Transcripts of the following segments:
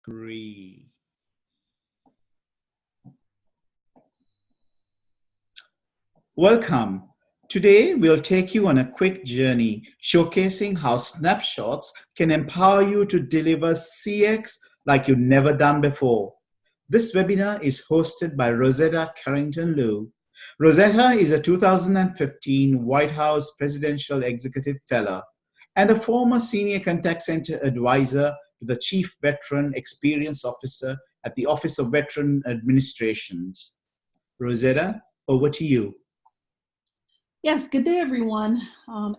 Three. Welcome. Today, we'll take you on a quick journey showcasing how Snapshotz can empower you to deliver CX like you've never done before. This webinar is hosted by Rosetta Carrington. Rosetta is a 2015 White House Presidential Executive Fellow and a former Senior Contact Center Advisor to the Chief Veteran Experience Officer at the Office of Veteran Administrations. Rosetta, over to you. Yes, good day, everyone.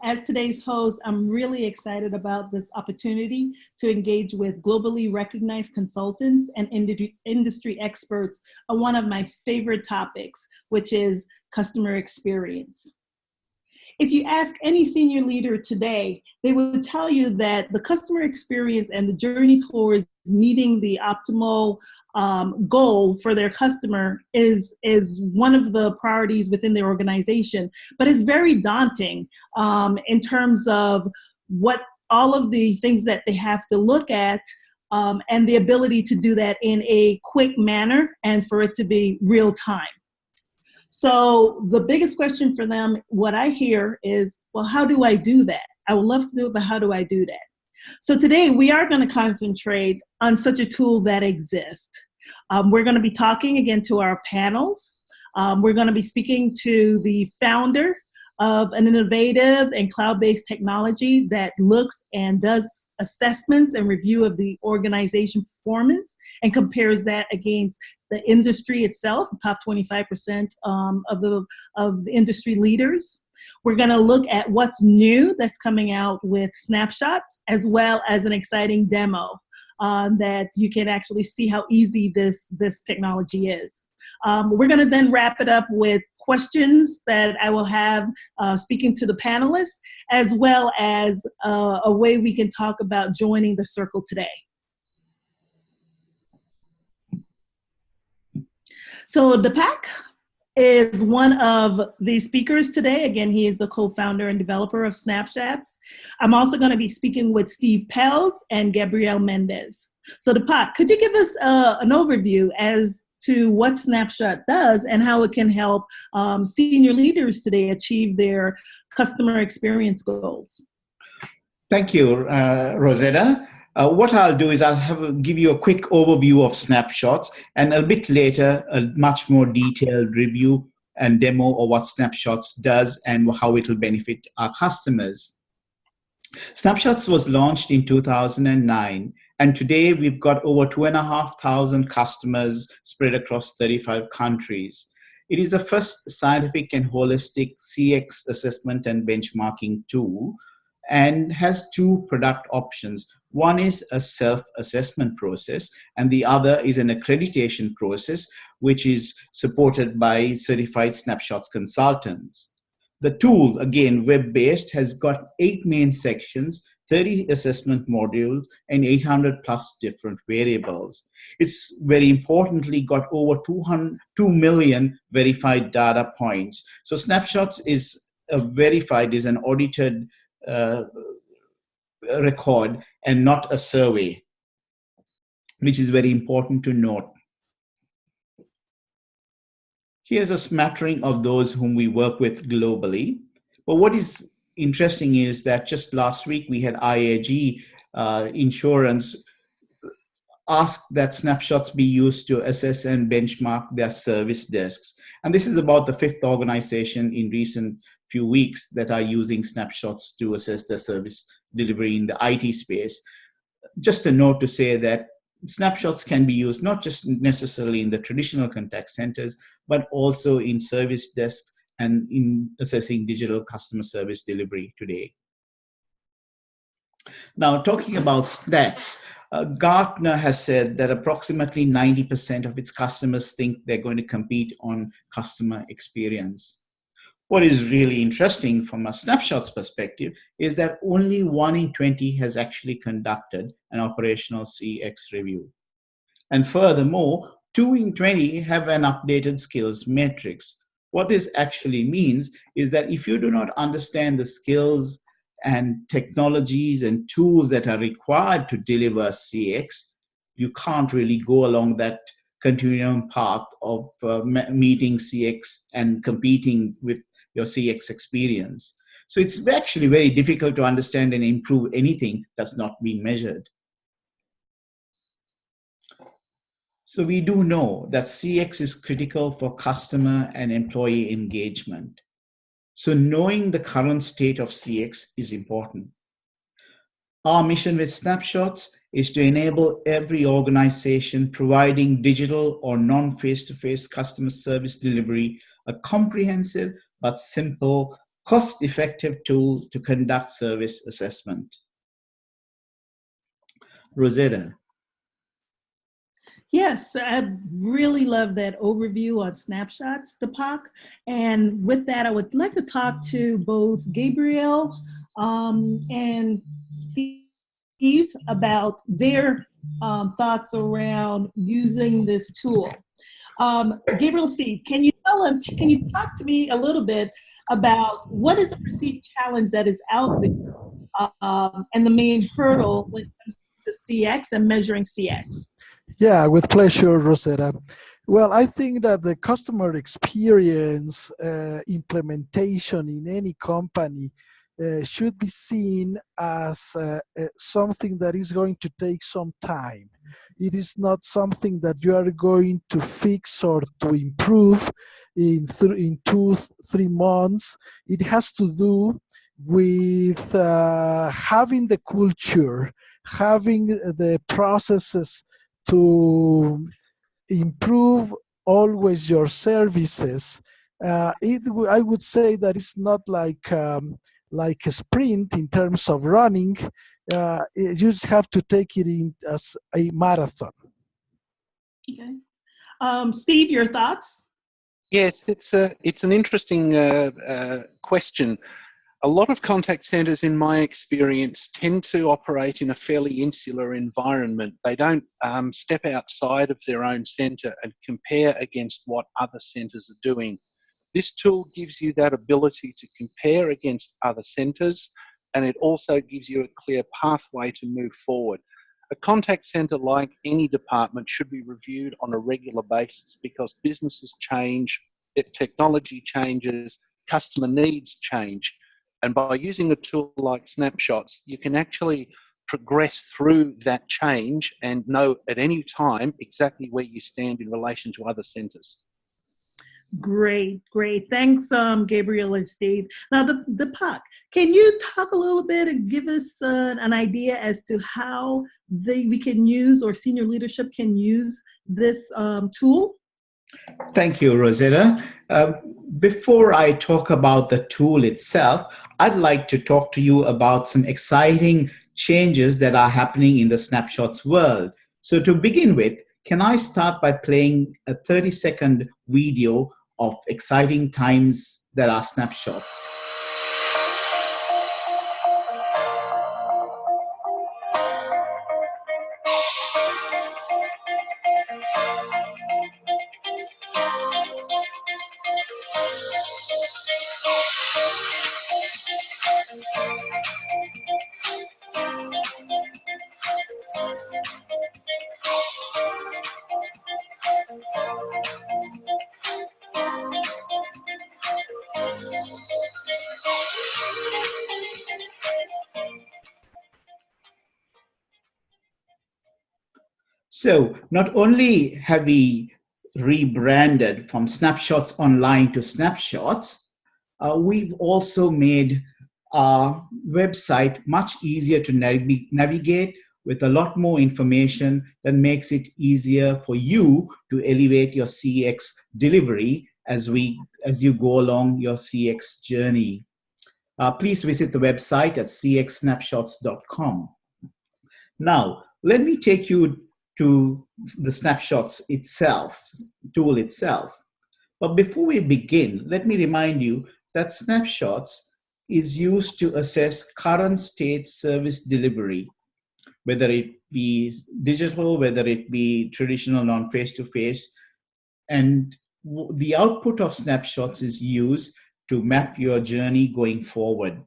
As today's host, I'm really excited about this opportunity to engage with globally recognized consultants and industry experts on one of my favorite topics, which is customer experience. If you ask any senior leader today, they would tell you that the customer experience and the journey towards meeting the optimal goal for their customer is one of the priorities within their organization, but it's very daunting in terms of what all of the things that they have to look at and the ability to do that in a quick manner and for it to be real time. So the biggest question for them, what I hear is, well, how do I do that? I would love to do it, but how do I do that? So today we are going to concentrate on such a tool that exists. We're going to be talking again to our panels. We're going to be speaking to the founder of an innovative and cloud-based technology that looks and does assessments and review of the organization performance and compares that against the industry itself, the top 25% of the industry leaders. We're going to look at what's new that's coming out with Snapshotz, as well as an exciting demo that you can actually see how easy this technology is. We're going to then wrap it up with questions that I will have speaking to the panelists, as well as a way we can talk about joining the circle today. So Deepak is one of the speakers today. Again, he is the co-founder and developer of Snapshotz. I'm also going to be speaking with Steve Pels and Gabrielle Mendez. So Deepak, could you give us an overview as to what Snapshotz does and how it can help senior leaders today achieve their customer experience goals? Thank you, Rosetta. What I'll do is give you a quick overview of Snapshotz, and a bit later, a much more detailed review and demo of what Snapshotz does and how it will benefit our customers. Snapshotz was launched in 2009, and today we've got over 2,500 customers spread across 35 countries. It is the first scientific and holistic CX assessment and benchmarking tool, and has two product options. One is a self-assessment process, and the other is an accreditation process, which is supported by certified Snapshotz consultants. The tool, again, web-based, has got 8 main sections, 30 assessment modules, and 800 plus different variables. It's very importantly got over 2 million verified data points. So Snapshotz is is an audited record and not a survey, which is very important to note. Here's a smattering of those whom we work with globally. But what is interesting is that just last week we had IAG Insurance ask that Snapshotz be used to assess and benchmark their service desks. And this is about the 5th organization in recent few weeks that are using Snapshotz to assess their service delivery in the IT space. Just a note to say that Snapshotz can be used not just necessarily in the traditional contact centers, but also in service desks and in assessing digital customer service delivery today. Now, talking about stats, Gartner has said that approximately 90% of its customers think they're going to compete on customer experience. What is really interesting from a Snapshotz perspective is that only 1 in 20 has actually conducted an operational CX review. And furthermore, 2 in 20 have an updated skills matrix. What this actually means is that if you do not understand the skills and technologies and tools that are required to deliver CX, you can't really go along that continuum path of meeting CX and competing with your CX experience. So it's actually very difficult to understand and improve anything that's not being measured. So we do know that CX is critical for customer and employee engagement. So knowing the current state of CX is important. Our mission with Snapshotz is to enable every organization providing digital or non-face-to-face customer service delivery a comprehensive but simple, cost-effective tool to conduct service assessment. Rosetta. Yes, I really love that overview on Snapshotz, Deepak. And with that, I would like to talk to both Gabriel and Steve about their thoughts around using this tool. Gabriel, Steve, can you talk to me a little bit about what is the perceived challenge that is out there and the main hurdle when it comes to CX and measuring CX? Yeah, with pleasure, Rosetta. Well, I think that the customer experience implementation in any company should be seen as something that is going to take some time. It is not something that you are going to fix or to improve in 2-3 months. It has to do with having the culture, having the processes to improve always your services. I would say that it's not like a sprint in terms of running. You just have to take it in as a marathon. Okay. Steve, your thoughts? Yes, it's an interesting question. A lot of contact centers, in my experience, tend to operate in a fairly insular environment. They don't step outside of their own center and compare against what other centers are doing. This tool gives you that ability to compare against other centers, and it also gives you a clear pathway to move forward. A contact center, like any department, should be reviewed on a regular basis because businesses change, technology changes, customer needs change. And by using a tool like Snapshotz, you can actually progress through that change and know at any time exactly where you stand in relation to other centers. Great. Thanks, Gabriel and Steve. Now, Deepak, can you talk a little bit and give us an idea as to how we can use, or senior leadership can use, this tool? Thank you, Rosetta. Before I talk about the tool itself, I'd like to talk to you about some exciting changes that are happening in the Snapshotz world. So to begin with, can I start by playing a 30-second video of exciting times that are Snapshotz? So not only have we rebranded from Snapshotz Online to Snapshotz, we've also made our website much easier to navigate with a lot more information that makes it easier for you to elevate your CX delivery as you go along your CX journey. Please visit the website at cxsnapshotz.com. Now, let me take you to the Snapshotz tool itself. But before we begin, let me remind you that Snapshotz is used to assess current state service delivery, whether it be digital, whether it be traditional non-face-to-face. And the output of Snapshotz is used to map your journey going forward.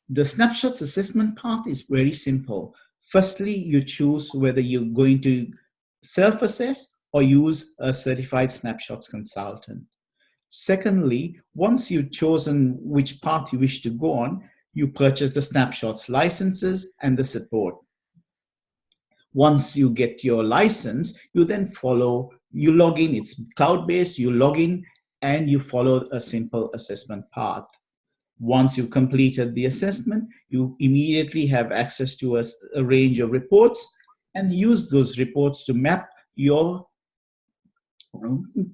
The Snapshotz assessment path is very simple. Firstly, you choose whether you're going to self-assess or use a certified Snapshotz consultant. Secondly, once you've chosen which path you wish to go on, you purchase the Snapshotz licenses and the support. Once you get your license, you then you log in, it's cloud-based, you log in and you follow a simple assessment path. Once you've completed the assessment, you immediately have access to a range of reports and use those reports to map your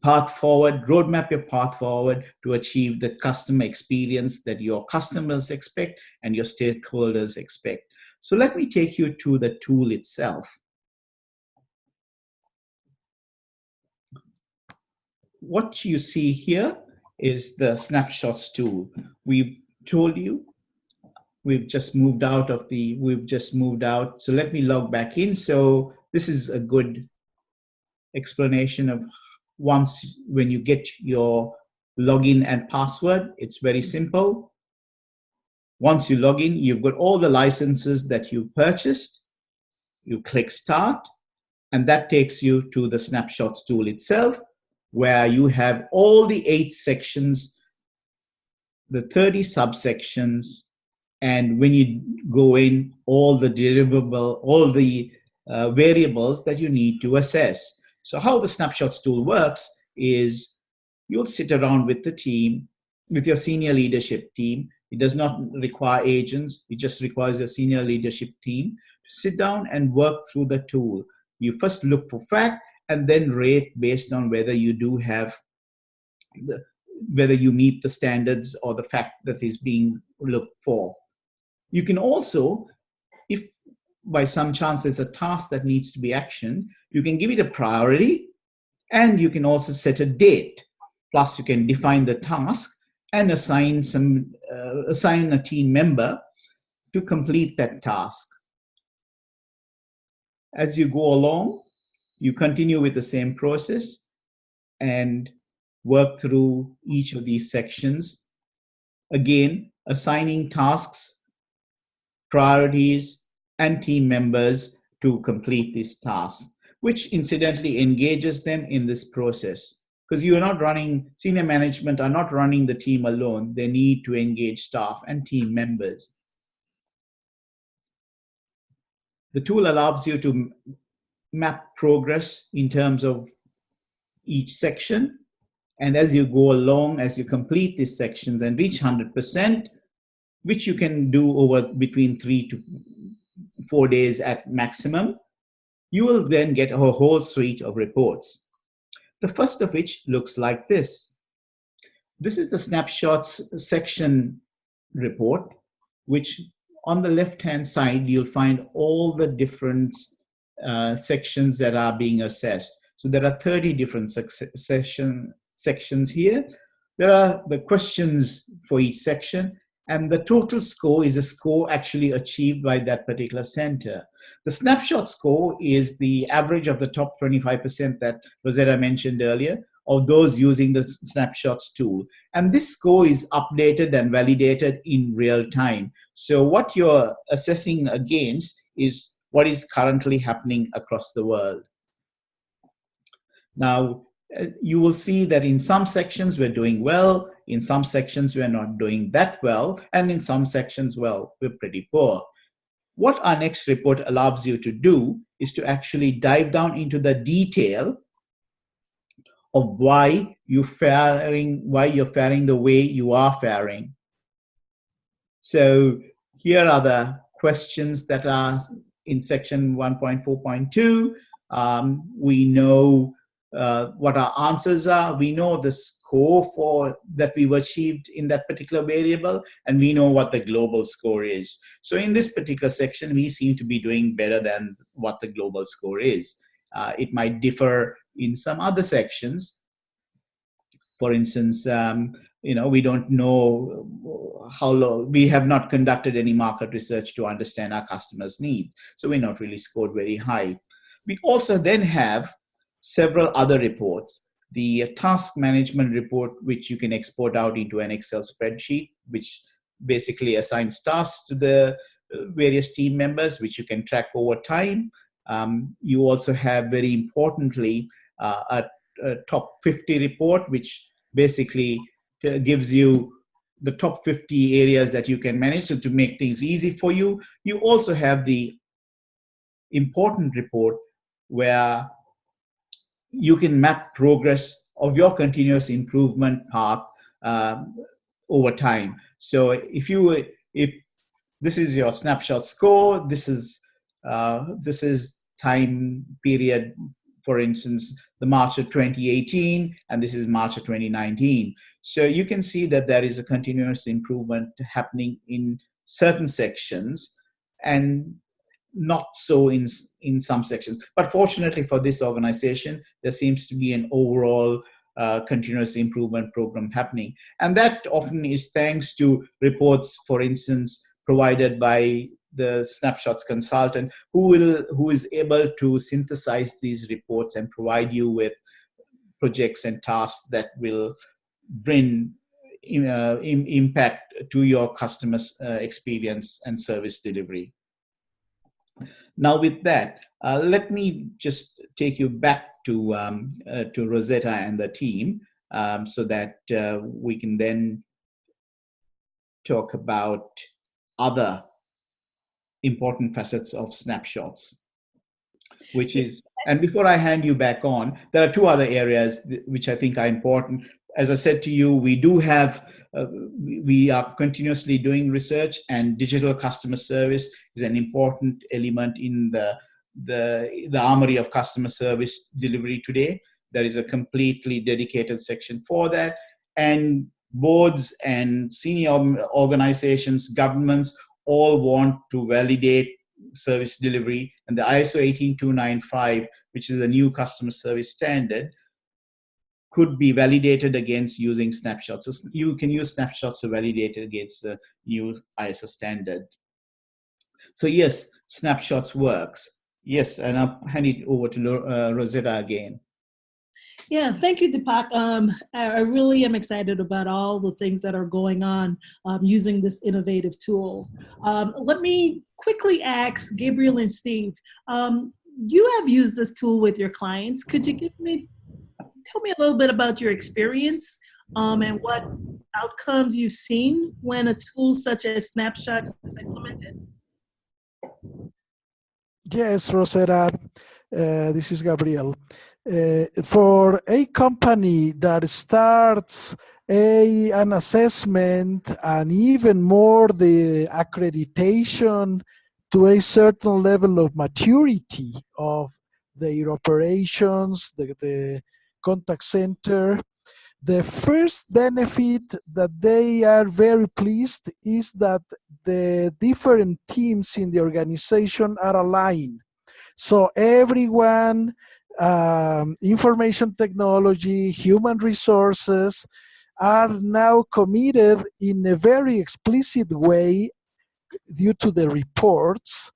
path forward, roadmap your path forward to achieve the customer experience that your customers expect and your stakeholders expect. So let me take you to the tool itself. What you see here is the Snapshotz tool. We've told you we've just moved out. So let me log back in. So this is a good explanation of when you get your login and password, it's very simple. Once you log in, you've got all the licenses that you purchased. You click start, and that takes you to the Snapshotz tool itself, where you have all the 8 sections, the 30 subsections, and when you go in, all the variables that you need to assess. So how the Snapshotz tool works is you'll sit around with the team, with your senior leadership team. It does not require agents. It just requires your senior leadership team to sit down and work through the tool. You first look for fact and then rate based on whether you do have whether you meet the standards or the fact that is being looked for. You can also, if by some chance there's a task that needs to be actioned, you can give it a priority, and you can also set a date. Plus, you can define the task and assign a team member to complete that task. As you go along, you continue with the same process and work through each of these sections. Again, assigning tasks, priorities, and team members to complete these tasks, which incidentally engages them in this process. Because you are not running, senior management are not running the team alone. They need to engage staff and team members. The tool allows you to map progress in terms of each section. And as you go along, as you complete these sections and reach 100%, which you can do over between 3 to 4 days at maximum, you will then get a whole suite of reports. The first of which looks like this. This is the Snapshotz section report, which on the left-hand side, you'll find all the different sections that are being assessed. So there are 30 different sections here. There are the questions for each section, and the total score is a score actually achieved by that particular center. The snapshot score is the average of the top 25% that Rosetta mentioned earlier, of those using the Snapshotz tool. And this score is updated and validated in real time. So what you're assessing against is what is currently happening across the world. Now, you will see that in some sections we're doing well, in some sections we're not doing that well, and in some sections, well, we're pretty poor. What our next report allows you to do is to actually dive down into the detail of why you're faring the way you are faring. So here are the questions that are in section 1.4.2. We know what our answers are. We know the score that we've achieved in that particular variable, and we know what the global score is. So in this particular section, we seem to be doing better than what the global score is. It might differ in some other sections. For instance, we don't know how low. We have not conducted any market research to understand our customers' needs, so we're not really scored very high. We also then have several other reports. The task management report, which you can export out into an Excel spreadsheet, which basically assigns tasks to the various team members, which you can track over time. You also have, very importantly, a top 50 report, which basically gives you the top 50 areas that you can manage, so to make things easy for you. You also have the important report where you can map progress of your continuous improvement path over time. So if this is your snapshot score, this is time period, for instance, the March of 2018, and this is March of 2019. So you can see that there is a continuous improvement happening in certain sections and not so in some sections. But fortunately for this organization, there seems to be an overall continuous improvement program happening. And that often is thanks to reports, for instance, provided by the Snapshotz consultant, who is able to synthesize these reports and provide you with projects and tasks that will bring impact to your customers' experience and service delivery. Now, with that, let me just take you back to Rosetta and the team, so that we can then talk about other important facets of Snapshotz, which is, and before I hand you back on, there are two other areas which I think are important. As I said to you, we are continuously doing research, and digital customer service is an important element in the armory of customer service delivery today. There is a completely dedicated section for that, and boards and senior organizations, governments, all want to validate service delivery, and the ISO 18295, which is a new customer service standard, could be validated against using Snapshotz. So you can use Snapshotz to validate it against the new ISO standard. So yes, Snapshotz works. Yes, and I'll hand it over to Rosetta again. Yeah, thank you, Deepak. I really am excited about all the things that are going on using this innovative tool. Let me quickly ask Gabriel and Steve, you have used this tool with your clients. Could you tell me a little bit about your experience and what outcomes you've seen when a tool such as Snapshotz is implemented? Yes, Rosetta, this is Gabriel. For a company that starts an assessment and even more the accreditation to a certain level of maturity of their operations, the contact center, the first benefit that they are very pleased is that the different teams in the organization are aligned. So everyone, information technology, human resources, are now committed in a very explicit way due to the reports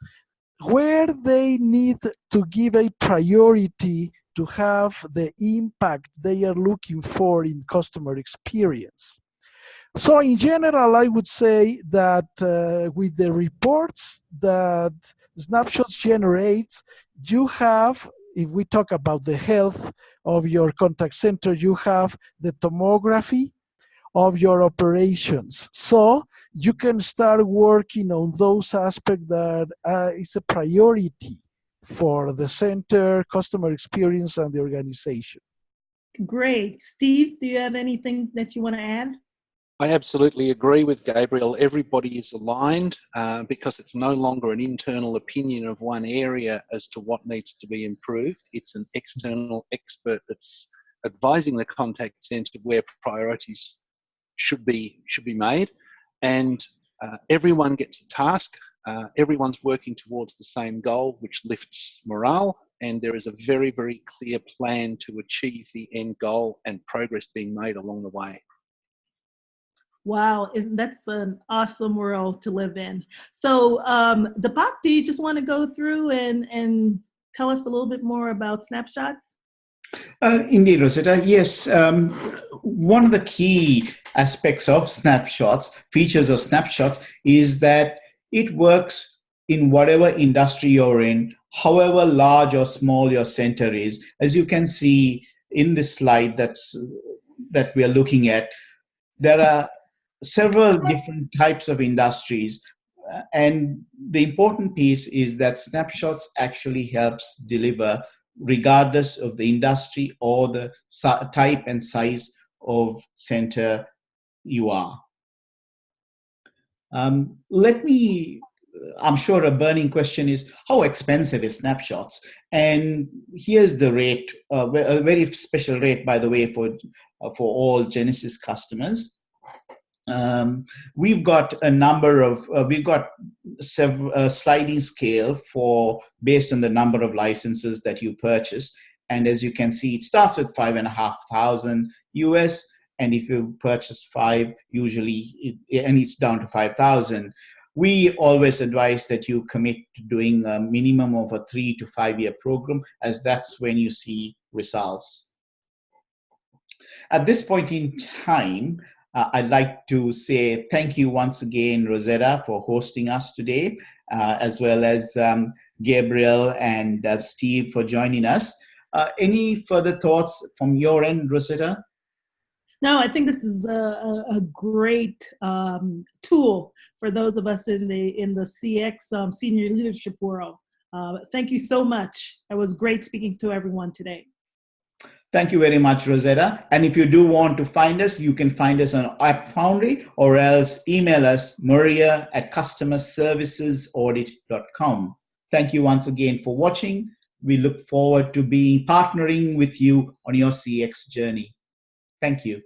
where they need to give a priority to have the impact they are looking for in customer experience. So in general, I would say that with the reports that Snapshotz generates, you have, if we talk about the health of your contact center, you have the tomography of your operations. So you can start working on those aspects that is a priority for the center, customer experience, and the organization. Great. Steve, do you have anything that you want to add? I absolutely agree with Gabriel. Everybody is aligned because it's no longer an internal opinion of one area as to what needs to be improved. It's an external expert that's advising the contact center where priorities should be made, and everyone gets a task. Everyone's working towards the same goal, which lifts morale, and there is a very, very clear plan to achieve the end goal and progress being made along the way. Wow, that's an awesome world to live in. So Deepak, do you just want to go through and tell us a little bit more about Snapshotz? Indeed, Rosetta. Yes, one of the key aspects of Snapshotz, features of Snapshotz, is that It works in whatever industry you're in, however large or small your center is. As you can see in this slide that we are looking at, there are several different types of industries. And the important piece is that Snapshotz actually helps deliver regardless of the industry or the type and size of center you are. I'm sure a burning question is, how expensive is Snapshotz? And here's the rate, a very special rate, by the way, for all Genesis customers. We've got several sliding scale based on the number of licenses that you purchase. And as you can see, it starts with $5,500 US. And if you purchase 5, usually, and it's down to 5,000. We always advise that you commit to doing a minimum of a 3 to 5 year program, as that's when you see results. At this point in time, I'd like to say thank you once again, Rosetta, for hosting us today, as well as Gabriel and Steve for joining us. Any further thoughts from your end, Rosetta? No, I think this is a great tool for those of us in the CX senior leadership world. Thank you so much. It was great speaking to everyone today. Thank you very much, Rosetta. And if you do want to find us, you can find us on App Foundry, or else email us, maria@customerservicesaudit.com. Thank you once again for watching. We look forward to partnering with you on your CX journey. Thank you.